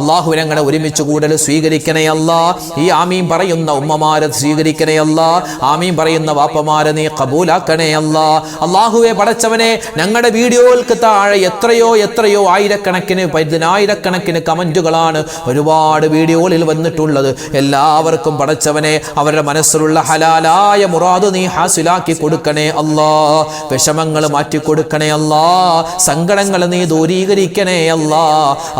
അല്ലാഹു ഞങ്ങളെ ഒരുമിച്ച് കൂടൽ സ്വീകരിക്കണേ അല്ലാ. ഈ ആമീൻ പറയുന്ന ഉമ്മമാരെ സ്വീകരിക്കണേ അല്ലാ. ആമീൻ പറയുന്ന വാപ്പമാരെ നീ ഖബൂലാക്കണേ അല്ലാ. അല്ലാഹുവേ പടച്ചവനെ, ഞങ്ങളുടെ വീഡിയോകൾക്ക് താഴെ എത്രയോ ആയിരക്കണക്കിന്, പതിനായിരക്കണക്കിന് കമന്റുകളാണ് ഒരുപാട് വീഡിയോകളിൽ വന്നിട്ടുള്ളത്. എല്ലാവർക്കും പടച്ചവനെ അവരുടെ മനസ്സിലുള്ള ഹലാലായ മുറാദ് നീ ഹാസിലാക്കി കൊടുക്കണേ അല്ലാ. വിഷമങ്ങൾ മാറ്റി കൊടുക്കണേ അല്ലാ. സങ്കടങ്ങൾ നീ ദൂരീകരിക്കണേ അല്ലാ.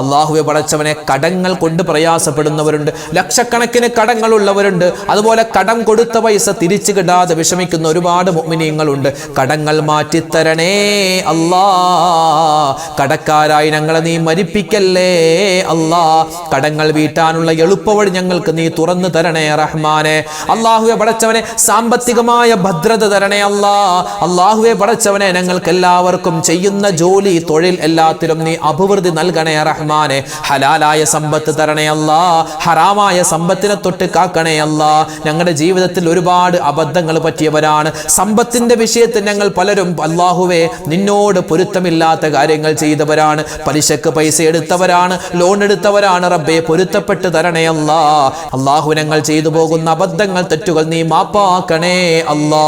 അല്ലാഹുവേ പടച്ചവനെ, കടങ്ങൾ കൊണ്ട് പ്രയാസപ്പെടുന്നവരുണ്ട്, ലക്ഷക്കണക്കിന് കടങ്ങളുള്ളവരുണ്ട്. അതുപോലെ കടം കൊടുത്ത പൈസ തിരിച്ചു കിട്ടാതെ വിഷമിക്കുന്ന ഒരുപാട് മുഅ്മിനീങ്ങളുണ്ട്. കടങ്ങൾ മാറ്റിത്തരണേ അല്ലാ. കടക്കാരായി ഞങ്ങളെ നീ മരിപ്പിക്കല്ലേ അല്ലാ. കടങ്ങൾ വീട്ടാനുള്ള എളുപ്പവഴി ഞങ്ങൾക്ക് നീ തുറന്നു തരണേ റഹ്മാനെ. അല്ലാഹുവേ പടച്ചവനെ, സാമ്പത്തികമായ ഭദ്രത തരണേ അല്ലാ. അല്ലാഹുവേ പടച്ചവനെ, ഞങ്ങൾക്ക് എല്ലാവർക്കും ചെയ്യുന്ന ജോലി, തൊഴിൽ എല്ലാത്തിലും നീ അഭിവൃദ്ധി നൽകണേ റഹ്മാനെ. ഹലാലായ സമ്പത്ത് തരണേ അല്ലാ. ഹറാമായ സമ്പത്തിനെ തൊട്ട് കാക്കണേ അല്ലാ. ഞങ്ങളുടെ ജീവിതത്തിൽ ഒരുപാട് അബദ്ധങ്ങൾ പറ്റിയവരാണ്. സമ്പത്തിന്റെ വിഷയത്തിൽ ഞങ്ങൾ പലരും അല്ലാഹുവേ നിന്നോട് പൊരുത്തമില്ലാത്ത കാര്യങ്ങൾ ചെയ്തവരാണ്. പലിശക്ക് പൈസ എടുത്തവരാണ്, ലോൺ എടുത്തവരാണ്. റബ്ബേ പൊരുത്തപ്പെട്ട് തരണേ അല്ലാ. അല്ലാഹു ഞങ്ങൾ ചെയ്തു പോകുന്ന അബദ്ധങ്ങൾ, തെറ്റുകൾ നീ മാപ്പാക്കണേ അല്ലാ.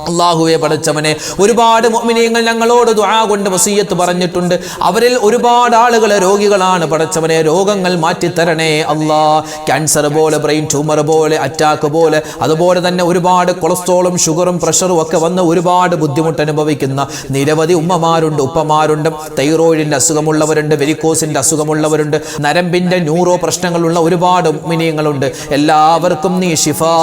അല്ലാഹുവേ പടച്ചവനെ, ഒരുപാട് മുഅ്മിനീങ്ങൾ ഞങ്ങളോട് ദുആ കൊണ്ട് വസിയത്ത് പറഞ്ഞിട്ടുണ്ട്. അവരിൽ ഒരുപാട് ആളുകൾ രോഗികളാണ്. പടച്ചവനെ, രോഗങ്ങൾ മാറ്റി തരണേ അല്ലാ. ക്യാൻസർ പോലെ, ബ്രെയിൻ ട്യൂമർ പോലെ, അറ്റാക്ക് പോലെ, അതുപോലെ തന്നെ ഒരുപാട് കൊളസ്ട്രോളും ഷുഗറും പ്രഷറും ഒക്കെ വന്ന് ഒരുപാട് ബുദ്ധിമുട്ട് അനുഭവിക്കുന്ന നിരവധി ഉമ്മമാരുണ്ട്, ഉപ്പമാരുണ്ട്. തൈറോയിഡിന്റെ അസുഖമുള്ളവരുണ്ട്, വെരിക്കോസിന്റെ അസുഖമുള്ളവരുണ്ട്, നരമ്പിന്റെ ന്യൂറോ പ്രശ്നങ്ങളുള്ള ഒരുപാട് മുഅ്മിനീങ്ങളുണ്ട്. എല്ലാവർക്കും നീ ശിഫാ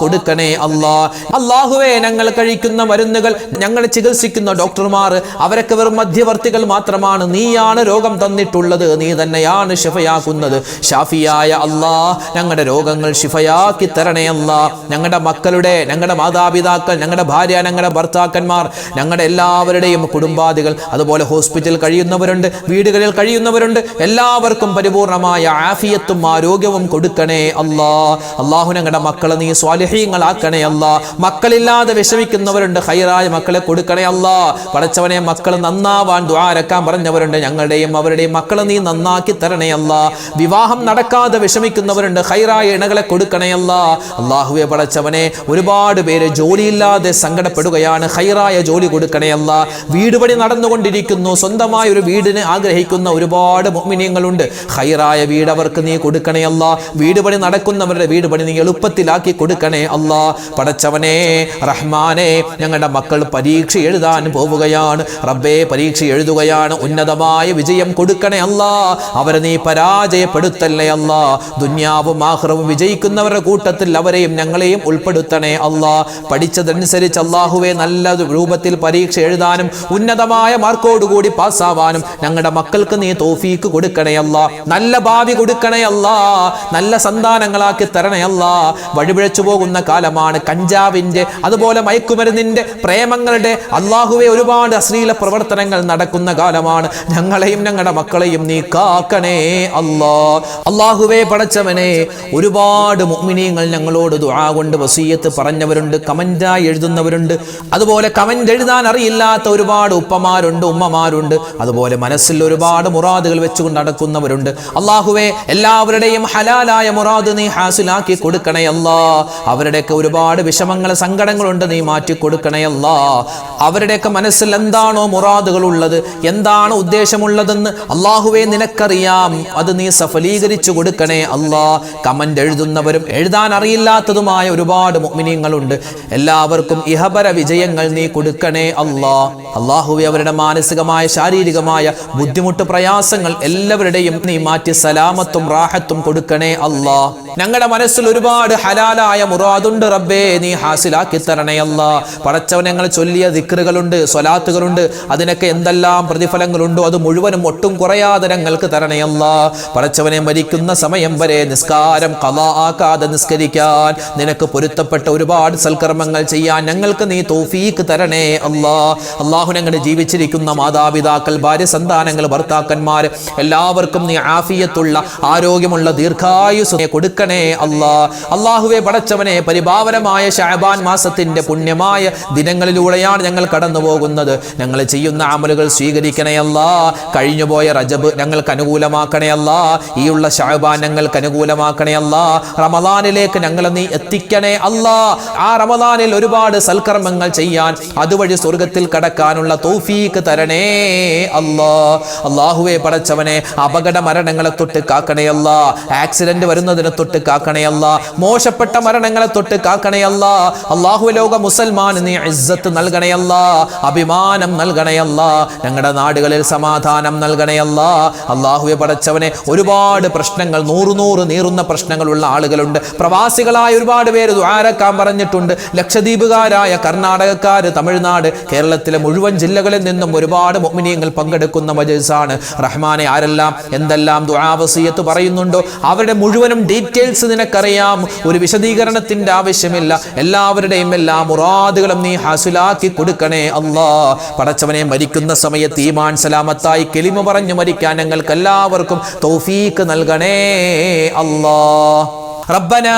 കൊടുക്കണേ അല്ലാ. അല്ലാഹുവേ, ഞങ്ങൾ കഴിക്കുന്ന മരുന്നുകൾ, ഞങ്ങൾ ചികിത്സിക്കുന്ന ഡോക്ടർമാർ, അവരൊക്കെ വെറും മധ്യവർത്തികൾ മാത്രമാണ്. നീയാണ് രോഗം തന്നിട്ടുള്ളത്, നീ തന്നെയാണ് ശിഫയാക്കുന്നത്. ഷാഫിയായ അല്ലാ, ഞങ്ങളുടെ രോഗങ്ങൾ ശിഫയാക്കി തരണേ അല്ലാ. ഞങ്ങളുടെ മക്കളുടെ, ഞങ്ങളുടെ മാതാപിതാക്കൾ, ഞങ്ങളുടെ ഭാര്യ, ഞങ്ങളുടെ ഭർത്താക്കന്മാർ, ഞങ്ങളുടെ എല്ലാവരുടെയും കുടുംബാദികൾ, അതുപോലെ ഹോസ്പിറ്റലിൽ കഴിയുന്നവരുണ്ട്, വീടുകളിൽ കഴിയുന്നവരുണ്ട്, എല്ലാവർക്കും പരിപൂർണമായ ആഫിയത്തും ആരോഗ്യവും കൊടുക്കണേ അല്ലാ. അല്ലാഹു ഞങ്ങളുടെ മക്കളെ നീ സ്വാലിഹീങ്ങളാക്കണേ അല്ലാ. മക്കളില്ലാതെ വിഷമിക്കുന്നവരുണ്ട്, ഖൈറായ മക്കളെ കൊടുക്കണേ അല്ലാ. പടച്ചവനെ, മക്കൾ നന്നാവാൻ ദുആരക്കാൻ പറഞ്ഞവരുണ്ട്. ഞങ്ങളുടെയും അവരുടെയും മക്കളെ നീ നന്നാക്കി തരണേ അല്ലാ. വിവാഹം നടക്കാതെ വിഷമിക്കുന്നവരുണ്ട്, ഖൈറായ ഇണകളെ കൊടുക്കണേ അല്ലാ. അല്ലാഹുവേ പടച്ചവനെ, ഒരുപാട് പേര് ജോലിയില്ലാതെ സങ്കടപ്പെടുകയാണ്, ഖൈറായ ജോലി കൊടുക്കണേ അല്ലാ. വീട് പണി നടന്നുകൊണ്ടിരിക്കുന്നു, സ്വന്തമായ ഒരു വീടിന് ആഗ്രഹിക്കുന്ന ഒരുപാട് മുഅ്മിനീങ്ങളുണ്ട്. ഖൈറായ വീട് അവർക്ക് നീ കൊടുക്കണേ അല്ലാ. വീട് പണി നടക്കുന്നവരുടെ വീട് പണി നീ എളുപ്പത്തിലാക്കി കൊടുക്കണേ അല്ലാ. പടച്ചവനെ റഹ്മാനെ, ഞങ്ങളുടെ മക്കൾ പരീക്ഷ എഴുതാൻ പോവുക എഴുതുകയാണ് റബ്ബേ, പരീക്ഷ എഴുതുകയാണ്, ഉന്നതമായ വിജയം കൊടുക്കണേ അല്ലാ, അവരെ നീ പരാജയപ്പെടുത്തല്ലേ അല്ലാ, ദുനിയാവും ആഖിറവും വിജയിക്കുന്നവരുടെ കൂട്ടത്തിൽ അവരെയും ഞങ്ങളെയും ഉൾപ്പെടുത്തണേ അല്ലാ. പഠിച്ചതനുസരിച്ച് അല്ലാഹുവേ നല്ല രൂപത്തിൽ പരീക്ഷ എഴുതാനും ഉന്നതമായ മാർക്കോടുകൂടി പാസ്സാവാനും ഞങ്ങളുടെ മക്കൾക്ക് നീ തൗഫീക്ക് കൊടുക്കണേ അല്ലാ, നല്ല ഭാവി കൊടുക്കണേ അല്ലാ, നല്ല സന്താനങ്ങളാക്കി തരണേ അല്ലാ. വഴിപിഴച്ചു പോകുന്ന കാലമാണ്, കഞ്ചാവിന്റെ അതുപോലെ മയക്കുമരുന്നിന്റെ പ്രേമങ്ങളുടെ അല്ലാഹുവേ ഒരുപാട് അശ്ലീല പ്രവർത്തനങ്ങൾ നടക്കുന്ന കാലമാണ്. ഞങ്ങളെയും ഞങ്ങളുടെ മക്കളെയും നീ കാക്കണേ അല്ലാ. അല്ലാഹുവേ പടച്ചവനെ, ഒരുപാട് മുഅ്മിനീങ്ങൾ ഞങ്ങളോട് ദുആ കൊണ്ട് വസിയത്ത് പറഞ്ഞവരുണ്ട്, കമന്റായി എഴുതുന്നവരുണ്ട്, അതുപോലെ കമന്റ് എഴുതാൻ അറിയില്ലാത്ത ഒരുപാട് ഉപ്പമാരുണ്ട്, ഉമ്മമാരുണ്ട്, അതുപോലെ മനസ്സിൽ ഒരുപാട് മുറാദുകൾ വെച്ചുകൊണ്ട് നടക്കുന്നവരുണ്ട്. അല്ലാഹുവേ, എല്ലാവരുടെയും ഹലാലായ മുറാദ് നീ ഹാസിലാക്കി കൊടുക്കണേ അല്ലാ. അവരുടെയൊക്കെ ഒരുപാട് വിഷമങ്ങൾ സങ്കടങ്ങളുണ്ട്, നീ മാറ്റി കൊടുക്കണേ അല്ലാ. അവരുടെയൊക്കെ മനസ്സിൽ എന്താണോ മുറാദുകൾ ഉള്ളത്, എന്താണ് ഉദ്ദേശമുള്ളതെന്ന് അല്ലാഹുവേ നിനക്കറിയാം, അത് നീ സഫലീകരിച്ചു കൊടുക്കണേ അല്ലാ. കമന്റ് എഴുതുന്നവരും എഴുതാൻ അറിയില്ലാത്തതുമായ ഒരുപാട് മുഅ്മിനീങ്ങളുണ്ട്, എല്ലാവർക്കും ഇഹപര വിജയങ്ങൾ നീ കൊടുക്കണേ അല്ലാ. അല്ലാഹുവേ, അവരുടെ മാനസികമായ ശാരീരികമായ ബുദ്ധിമുട്ട് പ്രയാസങ്ങൾ എല്ലാവരുടെയും നീ മാറ്റി സലാമത്തും റാഹത്തും കൊടുക്കണേ അല്ലാ. ഞങ്ങളുടെ മനസ്സിൽ ഒരുപാട് ഹലാലായ മുറാദുണ്ട് റബ്ബേ, നീ ഹാസിലാക്കി തരണേ അല്ലാ. പടച്ചവൻ, ഞങ്ങൾ ചൊല്ലിയ ദിക്റുകളുണ്ട്, സ്വലാത്തുകളുണ്ട്, അതിനൊക്കെ എന്തെല്ലാം പ്രതിഫലങ്ങളുണ്ടോ അത് മുഴുവനും ഒട്ടും കുറയാതെ ഞങ്ങൾക്ക് തരണേ അല്ലാ. പടച്ചവനെ, മരിക്കുന്ന സമയം വരെ നിസ്കാരം ഖളാ ആക്കാതെ നിസ്കരിക്കാൻ, നിനക്ക് പൊരുത്തപ്പെട്ട ഒരുപാട് സൽക്കർമ്മങ്ങൾ ചെയ്യാൻ ഞങ്ങൾക്ക് നീ തൗഫീക്ക് തരണേ അല്ലാ. അല്ലാഹു, ഞങ്ങളുടെ ജീവിച്ചിരിക്കുന്ന മാതാപിതാക്കൾ, ഭാര്യ, സന്താനങ്ങൾ, ഭർത്താക്കന്മാർ എല്ലാവർക്കും നീ ആഫിയത്തുള്ള ആരോഗ്യമുള്ള ദീർഘായുസ് കൊടുക്കണേ അല്ലാ. അല്ലാഹുവേ പടച്ചവനെ, പരിപാവനമായ ശഅബാൻ മാസത്തിന്റെ പുണ്യമായ ദിനങ്ങളിലൂടെയാണ് ഞങ്ങൾ കടന്നു പോകുന്നത്. ഞങ്ങൾ ചെയ്യുന്ന അമലുകൾ സ്വീകരിക്കണേ അല്ലാ. കഴിഞ്ഞുപോയ റജബ് ഞങ്ങൾക്ക് അനുകൂലമാക്കണേ അല്ലാ. ഈ ഉള്ള ശഅബാൻ ഞങ്ങൾക്ക് അനുകൂലമാക്കണേ അല്ലാ. റമദാനിലേക്ക് ഞങ്ങളെ നീ എത്തിക്കണേ അല്ലാ. ആ റമദാനിൽ ഒരുപാട് സൽക്കർമ്മങ്ങൾ ചെയ്യാൻ, അതുവഴി സ്വർഗത്തിൽ കടക്കാനുള്ള തൗഫീക്ക് തരണേ അല്ലാ. അല്ലാഹുവേ പടച്ചവനെ, അപകട മരണങ്ങളെ തൊട്ട് കാക്കണേ അല്ലാ. ആക്സിഡന്റ് വരുന്നതിനെ തൊട്ട് കാക്കണേ അല്ലാ. മോശപ്പെട്ട മരണങ്ങളെ തൊട്ട് കാക്കണേ അല്ലാ. അല്ലാഹുവേ, ലോക മുസൽമാന് നീ ഇസ്സത്ത് നൽകണേ അല്ലാ, അഭിമാനം നൽകണേ അല്ലാ. ഞങ്ങളുടെ നാടുകളിൽ സമാധാനം നൽകണേ അല്ലാ. അല്ലാഹുവേ പടച്ചവനെ, ഒരുപാട് പ്രശ്നങ്ങൾ, നൂറ് നീറുന്ന പ്രശ്നങ്ങളുള്ള ആളുകളുണ്ട്. പ്രവാസികളായ ഒരുപാട് പേര് ദുആരക്കാൻ പറഞ്ഞിട്ടുണ്ട്. ലക്ഷദ്വീപുകാരായ കർണാടകക്കാര്, തമിഴ്നാട്, കേരളത്തിലെ മുഴുവൻ ജില്ലകളിൽ നിന്നും ഒരുപാട് മുഅ്മിനീങ്ങൾ പങ്കെടുക്കുന്ന മജ്‌ലിസാണ്. റഹ്മാനെ, ആരെല്ലാം എന്തെല്ലാം ദുആ വസിയത്ത് പറയുന്നുണ്ടോ അവരുടെ മുഴുവനും ഡീറ്റെയിൽസ് നിനക്കറിയാം. ഒരു വിശദീകരണത്തിന്റെ ആവശ്യമില്ല. എല്ലാവരുടെയും എല്ലാ മുറാദുകളും നീ ഹാസിലാക്കി കൊടുക്കണേ അല്ലാ. പടച്ചവനെ, മരിക്കുന്ന സമയത്ത് ഈമാൻ സലാമത്തായി കലിമ പറഞ്ഞു മരിക്കാൻ ഞങ്ങൾക്ക് എല്ലാവർക്കും തൗഫീക്ക് നൽകണേ അല്ലാ. ربنا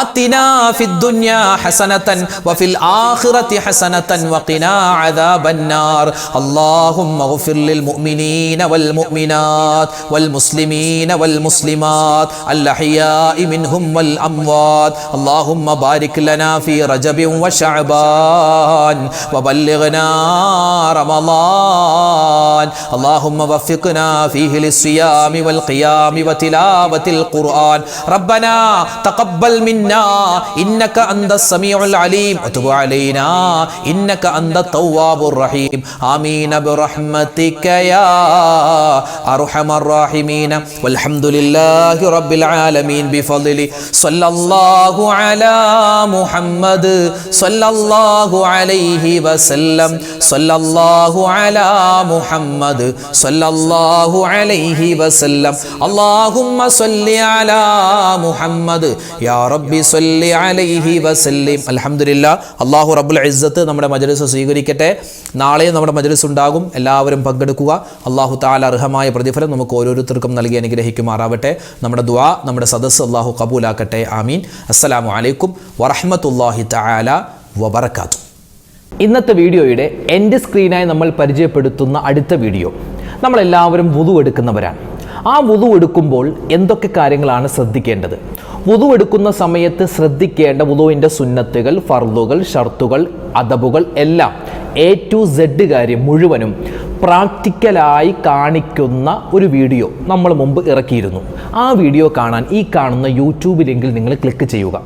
آتنا في الدنيا حسنة وفي الآخرة حسنة وقنا عذاب النار. اللهم اغفر للمؤمنين والمؤمنات والمسلمين والمسلمات الأحياء منهم والأموات. اللهم بارك لنا في رجب وشعبان وبلغنا رمضان. اللهم وفقنا فيه للصيام والقيام وتلاوة القرآن. ربنا تقبل منا إنك أنت السميع العليم وتب علينا إنك أنت التواب الرحيم. آمين برحمتك يا أرحم الراحمين. والحمد لله رب العالمين بفضله. صلى الله على محمد صلى الله عليه وسلم. صلى الله على محمد صلى الله عليه وسلم. اللهم صل على محمد യാ റബ്ബി സ്വല്ലി അലൈഹി വസല്ലിം. അൽഹംദുലില്ലാ. അല്ലാഹു റബ്ബുൽ ഇസ്സത്ത് നമ്മുടെ മജ്‌ലിസ് സ്വീകരിക്കട്ടെ. നാളെ നമ്മുടെ മജ്‌ലിസ് ഉണ്ടാകും, എല്ലാവരും പങ്കെടുക്കുക. അല്ലാഹു തആല അർഹമായ പ്രതിഫലം നമുക്ക് ഓരോരുത്തർക്കും നൽകി അനുഗ്രഹിക്കുമാറാവട്ടെ. നമ്മുടെ ദുആ, നമ്മുടെ സദസ്സ് അല്ലാഹു ഖബൂലാക്കട്ടെ. ആമീൻ. അസ്സലാമു അലൈക്കും വറഹ്മത്തുള്ളാഹി തആല വബറകാതുഹു. ഇന്നത്തെ വീഡിയോയുടെ എൻഡ് സ്ക്രീനായി നമ്മൾ പരിചയപ്പെടുത്തുന്ന അടുത്ത വീഡിയോ, നമ്മളെല്ലാവരും വുദു എടുക്കുന്നവരാണ്. ആ വുദു എടുക്കുമ്പോൾ എന്തൊക്കെ കാര്യങ്ങളാണ് ശ്രദ്ധിക്കേണ്ടത്? വുദു എടുക്കുന്ന സമയത്ത് ശ്രദ്ധിക്കേണ്ട വുദുവിൻ്റെ സുന്നത്തുകൾ, ഫർളുകൾ, ഷർത്തുകൾ, അദബുകൾ എല്ലാം A to Z കാര്യം മുഴുവനും പ്രാക്ടിക്കലായി കാണിക്കുന്ന ഒരു വീഡിയോ നമ്മൾ മുമ്പ് ഇറക്കിയിരുന്നു. ആ വീഡിയോ കാണാൻ ഈ കാണുന്ന യൂട്യൂബ് ലിങ്കിൽ നിങ്ങൾ ക്ലിക്ക് ചെയ്യുക.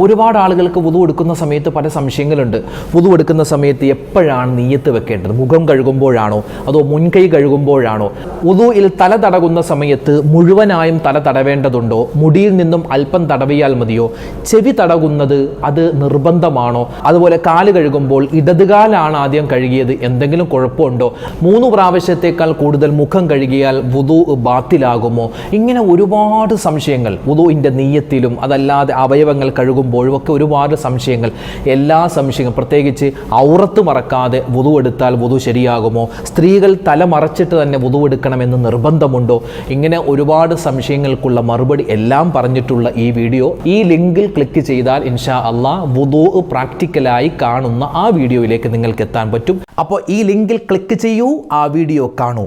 ഒരുപാട് ആളുകൾക്ക് വുദു എടുക്കുന്ന സമയത്ത് പല സംശയങ്ങളുണ്ട്. വുദു എടുക്കുന്ന സമയത്ത് എപ്പോഴാണ് നിയ്യത്ത് വെക്കേണ്ടത്? മുഖം കഴുകുമ്പോഴാണോ അതോ മുൻകൈ കഴുകുമ്പോഴാണോ? വുദുയിൽ തല തടകുന്ന സമയത്ത് മുഴുവനായും തല തടവേണ്ടതുണ്ടോ? മുടിയിൽ നിന്നും അല്പം തടവിയാൽ മതിയോ? ചെവി തടകുന്നത് അത് നിർബന്ധമാണോ? അതുപോലെ കാല് കഴുകുമ്പോൾ ഇടതുകാലാണ് ആദ്യം കഴുകിയത്, എന്തെങ്കിലും കുഴപ്പമുണ്ടോ? 3 പ്രാവശ്യത്തേക്കാൾ കൂടുതൽ മുഖം കഴുകിയാൽ വുദു ബാത്തിലാകുമോ? ഇങ്ങനെ ഒരുപാട് സംശയങ്ങൾ വുദുവിൻ്റെ നിയ്യത്തിലും അതല്ലാതെ അവയവങ്ങൾ കഴുകുമ്പോഴും ഒക്കെ ഒരുപാട് സംശയങ്ങൾ. എല്ലാ സംശയങ്ങളും, പ്രത്യേകിച്ച് ഔറത്ത് മറക്കാതെ വുദു എടുത്താൽ വുദു ശരിയാകുമോ? സ്ത്രീകൾ തല മറച്ചിട്ട് തന്നെ വുദു എടുക്കണമെന്ന് നിർബന്ധമുണ്ടോ? ഇങ്ങനെ ഒരുപാട് സംശയങ്ങൾക്കുള്ള മറുപടി എല്ലാം പറഞ്ഞിട്ടുള്ള ഈ വീഡിയോ, ഈ ലിങ്കിൽ ക്ലിക്ക് ചെയ്താൽ ഇൻഷാ അല്ലാഹ് വുദു പ്രാക്ടിക്കലായി കാണുന്ന ആ വീഡിയോയിലേക്ക് നിങ്ങൾക്ക് എത്താൻ പറ്റും. അപ്പോൾ ഈ ലിങ്കിൽ ക്ലിക്ക് ചെയ്യൂ, ആ വീഡിയോ കാണൂ.